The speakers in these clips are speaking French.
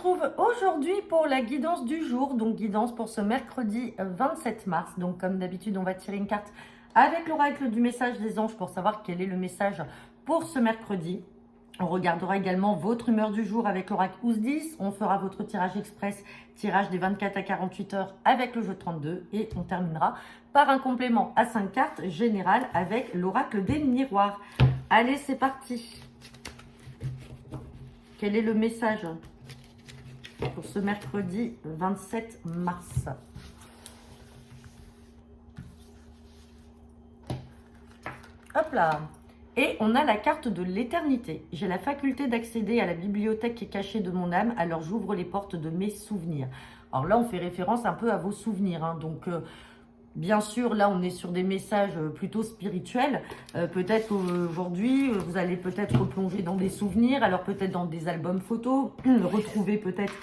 retrouve aujourd'hui pour la guidance du jour, donc guidance pour ce mercredi 27 mars. Donc comme d'habitude, on va tirer une carte avec l'oracle du message des anges pour savoir quel est le message pour ce mercredi. On regardera également votre humeur du jour avec l'oracle Ouz-10. On fera votre tirage express, tirage des 24 à 48 heures avec le jeu de 32. Et on terminera par un complément à 5 cartes général avec l'oracle des miroirs. Allez, c'est parti. Quel est le message pour ce mercredi 27 mars? Hop là! Et on a la carte de l'éternité. J'ai la faculté d'accéder à la bibliothèque qui est cachée de mon âme, alors j'ouvre les portes de mes souvenirs. Alors là, on fait référence un peu à vos souvenirs. Donc, bien sûr, là, on est sur des messages plutôt spirituels. Peut-être qu'aujourd'hui, vous allez peut-être replonger dans des souvenirs, alors peut-être dans des albums photos, retrouver peut-être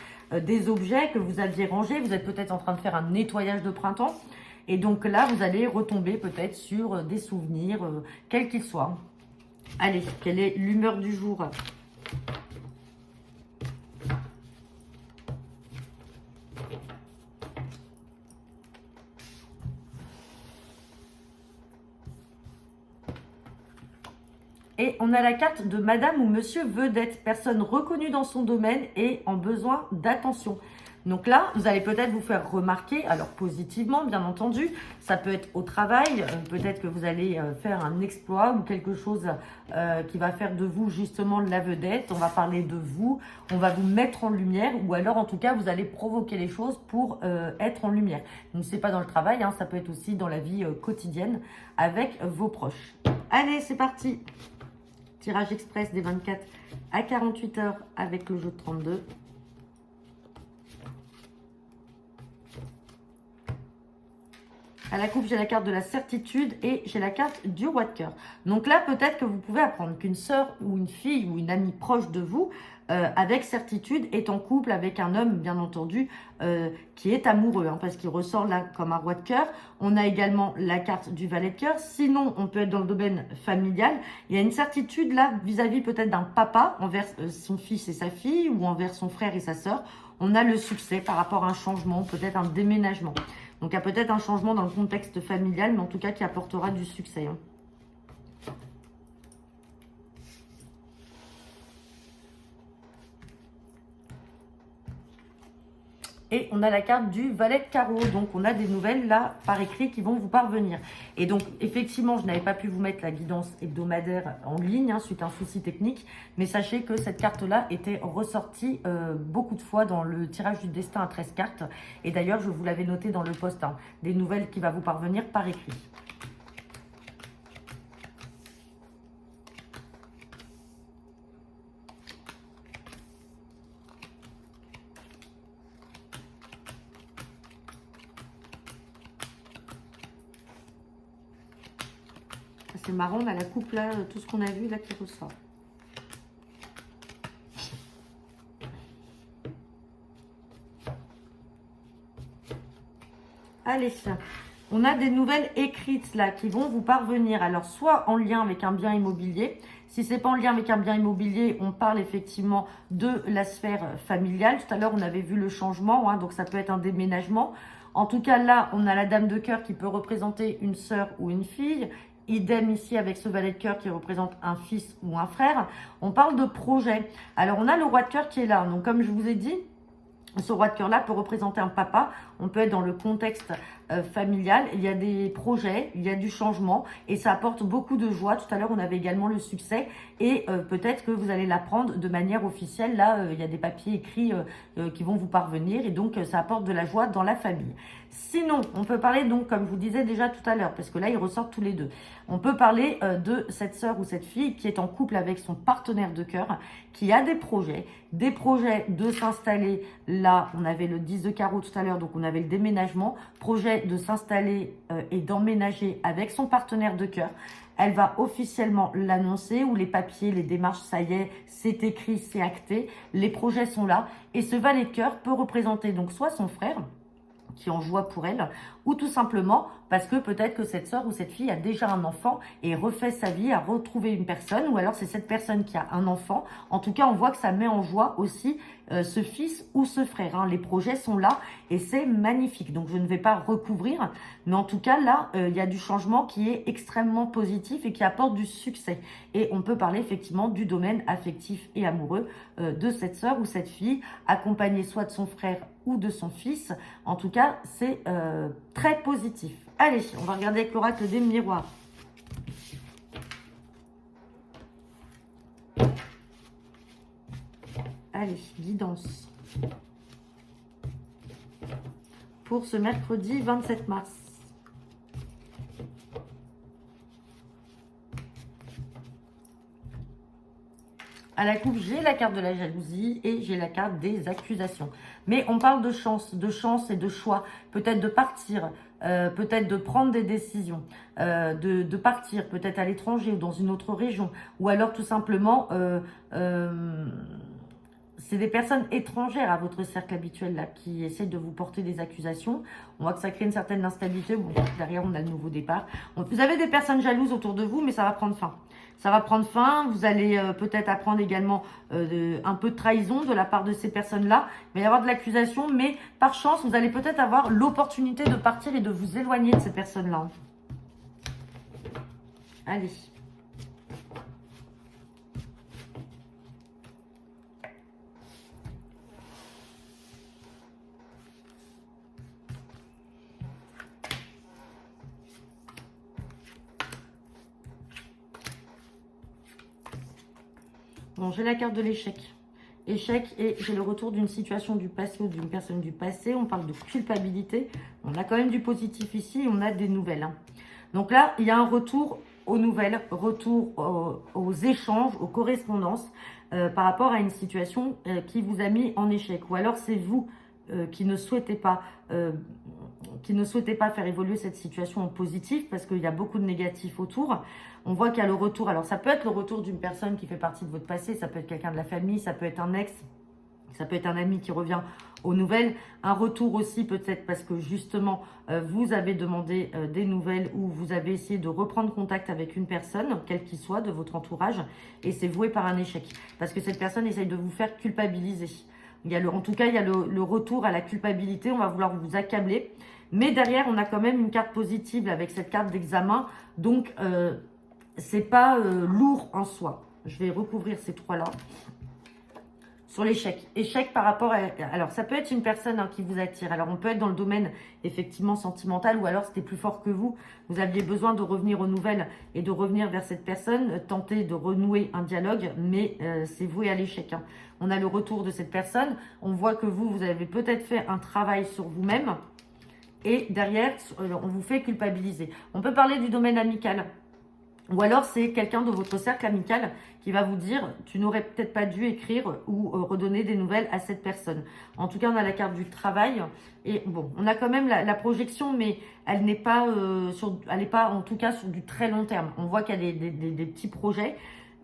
des objets que vous aviez rangés. Vous êtes peut-être en train de faire un nettoyage de printemps. Et donc là, vous allez retomber peut-être sur des souvenirs, quels qu'ils soient. Allez, quelle est l'humeur du jour? Et on a la carte de Madame ou Monsieur Vedette, personne reconnue dans son domaine et en besoin d'attention. Donc là, vous allez peut-être vous faire remarquer, alors positivement bien entendu, ça peut être au travail, peut-être que vous allez faire un exploit ou quelque chose qui va faire de vous justement la vedette, on va parler de vous, on va vous mettre en lumière ou alors en tout cas vous allez provoquer les choses pour être en lumière. Donc c'est pas dans le travail, ça peut être aussi dans la vie quotidienne avec vos proches. Allez, c'est parti! Tirage express des 24 à 48 heures avec le jeu de 32. À la coupe, j'ai la carte de la certitude et j'ai la carte du roi de cœur. Donc là, peut-être que vous pouvez apprendre qu'une sœur ou une fille ou une amie proche de vous, avec certitude, est en couple avec un homme, bien entendu, qui est amoureux, parce qu'il ressort là comme un roi de cœur. On a également la carte du valet de cœur. Sinon, on peut être dans le domaine familial. Il y a une certitude là vis-à-vis peut-être d'un papa envers son fils et sa fille ou envers son frère et sa sœur. On a le succès par rapport à un changement, peut-être un déménagement. Donc, il y a peut-être un changement dans le contexte familial, mais en tout cas qui apportera du succès. Et on a la carte du valet de carreau. Donc, on a des nouvelles là par écrit qui vont vous parvenir. Et donc, effectivement, je n'avais pas pu vous mettre la guidance hebdomadaire en ligne suite à un souci technique. Mais sachez que cette carte-là était ressortie beaucoup de fois dans le tirage du destin à 13 cartes. Et d'ailleurs, je vous l'avais noté dans le post, des nouvelles qui vont vous parvenir par écrit. C'est marrant, on a la coupe là, tout ce qu'on a vu là qui ressort. Allez, on a des nouvelles écrites là qui vont vous parvenir. Alors, soit en lien avec un bien immobilier. Si c'est pas en lien avec un bien immobilier, on parle effectivement de la sphère familiale. Tout à l'heure, on avait vu le changement, donc ça peut être un déménagement. En tout cas, là, on a la dame de cœur qui peut représenter une sœur ou une fille. Idem ici avec ce valet de cœur qui représente un fils ou un frère. On parle de projet. Alors, on a le roi de cœur qui est là. Donc, comme je vous ai dit, ce roi de cœur-là peut représenter un papa. On peut être dans le contexte familial. Il y a des projets, il y a du changement et ça apporte beaucoup de joie. Tout à l'heure, on avait également le succès et peut-être que vous allez l'apprendre de manière officielle. Là, il y a des papiers écrits qui vont vous parvenir et donc ça apporte de la joie dans la famille. Sinon, on peut parler donc, comme je vous disais déjà tout à l'heure, parce que là, ils ressortent tous les deux. On peut parler de cette sœur ou cette fille qui est en couple avec son partenaire de cœur, qui a des projets de s'installer. Là, on avait le 10 de carreau tout à l'heure, donc on avait le déménagement. Projet de s'installer et d'emménager avec son partenaire de cœur. Elle va officiellement l'annoncer, ou les papiers, les démarches, ça y est, c'est écrit, c'est acté. Les projets sont là. Et ce valet de cœur peut représenter donc soit son frère, qui est en joie pour elle, ou tout simplement parce que peut-être que cette sœur ou cette fille a déjà un enfant et refait sa vie, a retrouvé une personne, ou alors c'est cette personne qui a un enfant. En tout cas, on voit que ça met en joie aussi ce fils ou ce frère. Hein. Les projets sont là et c'est magnifique. Donc, je ne vais pas recouvrir, mais en tout cas, là, il y a du changement qui est extrêmement positif et qui apporte du succès. Et on peut parler effectivement du domaine affectif et amoureux de cette sœur ou cette fille, accompagnée soit de son frère ou de son fils. En tout cas, c'est très positif. Allez, on va regarder avec l'oracle des miroirs. Allez, guidance. Pour ce mercredi 27 mars. À la coupe, j'ai la carte de la jalousie et j'ai la carte des accusations. Mais on parle de chance et de choix. Peut-être de partir, peut-être de prendre des décisions, de partir peut-être à l'étranger ou dans une autre région. Ou alors tout simplement, c'est des personnes étrangères à votre cercle habituel là qui essaient de vous porter des accusations. On voit que ça crée une certaine instabilité. Bon, derrière, on a le nouveau départ. Vous avez des personnes jalouses autour de vous, mais ça va prendre fin. Ça va prendre fin. Vous allez peut-être apprendre également un peu de trahison de la part de ces personnes-là. Il va y avoir de l'accusation, mais par chance, vous allez peut-être avoir l'opportunité de partir et de vous éloigner de ces personnes-là. Allez. Bon, j'ai la carte de l'échec. Échec et j'ai le retour d'une situation du passé ou d'une personne du passé. On parle de culpabilité. On a quand même du positif ici. On a des nouvelles. Hein. Donc là, il y a un retour aux nouvelles, retour aux échanges, aux correspondances par rapport à une situation qui vous a mis en échec. Ou alors c'est vous qui ne souhaitez pas faire évoluer cette situation en positif parce qu'il y a beaucoup de négatifs autour. On voit qu'il y a le retour. Alors, ça peut être le retour d'une personne qui fait partie de votre passé. Ça peut être quelqu'un de la famille. Ça peut être un ex. Ça peut être un ami qui revient aux nouvelles. Un retour aussi peut-être parce que justement, vous avez demandé des nouvelles ou vous avez essayé de reprendre contact avec une personne, quelle qu'il soit, de votre entourage. Et c'est voué par un échec. Parce que cette personne essaye de vous faire culpabiliser. En tout cas, il y a le retour à la culpabilité. On va vouloir vous accabler. Mais derrière, on a quand même une carte positive avec cette carte d'examen. Donc, c'est pas lourd en soi. Je vais recouvrir ces trois-là. Sur l'échec. Échec par rapport à... Alors, ça peut être une personne qui vous attire. Alors, on peut être dans le domaine, effectivement, sentimental. Ou alors, c'était plus fort que vous. Vous aviez besoin de revenir aux nouvelles et de revenir vers cette personne. Tenter de renouer un dialogue. Mais c'est voué à l'échec. Hein. On a le retour de cette personne. On voit que vous avez peut-être fait un travail sur vous-même. Et derrière, on vous fait culpabiliser. On peut parler du domaine amical. Ou alors, c'est quelqu'un de votre cercle amical qui va vous dire « Tu n'aurais peut-être pas dû écrire ou redonner des nouvelles à cette personne. » En tout cas, on a la carte du travail. Et bon, on a quand même la projection, mais elle n'est pas, en tout cas sur du très long terme. On voit qu'il y a des petits projets.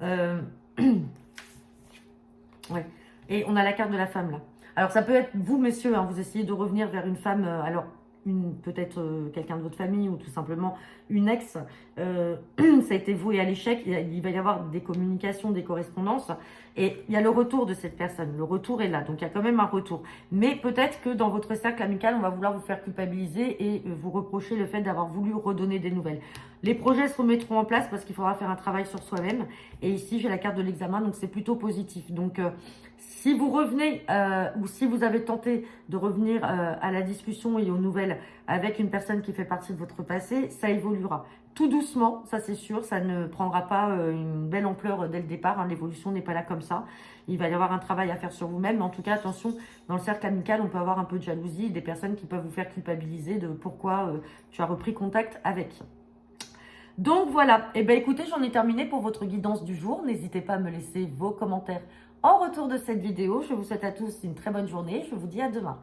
Ouais. Et on a la carte de la femme là. Alors, ça peut être vous, messieurs, hein, vous essayez de revenir vers une femme... peut-être quelqu'un de votre famille ou tout simplement une ex, ça a été voué à l'échec. Il va y avoir des communications, des correspondances et il y a le retour de cette personne. Le retour est là, donc il y a quand même un retour. Mais peut-être que dans votre cercle amical, on va vouloir vous faire culpabiliser et vous reprocher le fait d'avoir voulu redonner des nouvelles. Les projets se remettront en place parce qu'il faudra faire un travail sur soi-même. Et ici, j'ai la carte de l'examen, donc c'est plutôt positif. Donc, si vous revenez ou si vous avez tenté de revenir à la discussion et aux nouvelles avec une personne qui fait partie de votre passé, ça évoluera. Tout doucement, ça c'est sûr, ça ne prendra pas une belle ampleur dès le départ. Hein, l'évolution n'est pas là comme ça. Il va y avoir un travail à faire sur vous-même. Mais en tout cas, attention, dans le cercle amical, on peut avoir un peu de jalousie, des personnes qui peuvent vous faire culpabiliser de pourquoi tu as repris contact avec. Donc voilà, et bien écoutez, j'en ai terminé pour votre guidance du jour. N'hésitez pas à me laisser vos commentaires en retour de cette vidéo. Je vous souhaite à tous une très bonne journée. Je vous dis à demain.